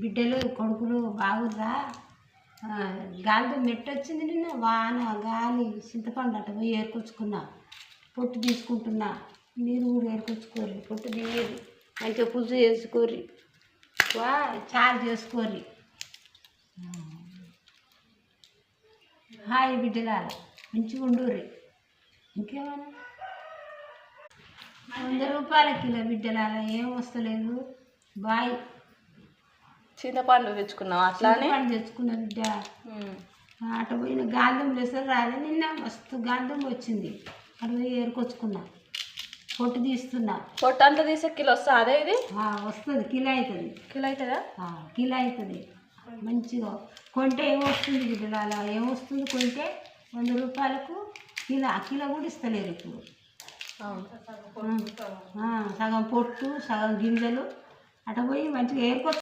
బిడ్డలు కొడుకులు బాగుర్రా. గాలితో మెట్టు వచ్చింది నిన్న, వాన గాలి చింతపండు అట్ట పోయి ఏరుకొచ్చుకున్నా, పొట్టు తీసుకుంటున్నా. మీరు కూడా ఏరుకొచ్చుకోర్రి, పొట్టు తీయరు, మంచిగా పులుసు చేసుకోర్రి, చారు చేసుకోర్రి. హాయ్ బిడ్డలాల, మంచిగా ఉండుర్రి. ఇంకేమన్నా 100 రూపాయల కిలో బిడ్డలాల, ఏం వస్తలేదు. బాయ్. చింతపండు తెచ్చుకున్నావు అట్లానే తెచ్చుకున్నా బిడ్డ. అటు పోయిన గాలిదుంప వేసారు రాలే, నిన్న మస్తు గాలిదుంప వచ్చింది, అటు పోయి ఏరుకొచ్చుకున్నా, పొట్టు తీస్తున్నా. పొట్టు అంతా తీసే కిలో వస్తా అదే ఇది వస్తుంది, కిలో అవుతుంది. కిలో అవుతుందా? కిలో అవుతుంది. మంచిగా కొంటే ఏమొస్తుంది బిడ్డలాల, ఏమొస్తుంది కొంటే 100 రూపాయలకు కిలో కూడా ఇస్తలేరు ఇప్పుడు. సగం పొట్టు సగం గింజలు అటు పోయి మంచిగా ఏరుకొచ్చు.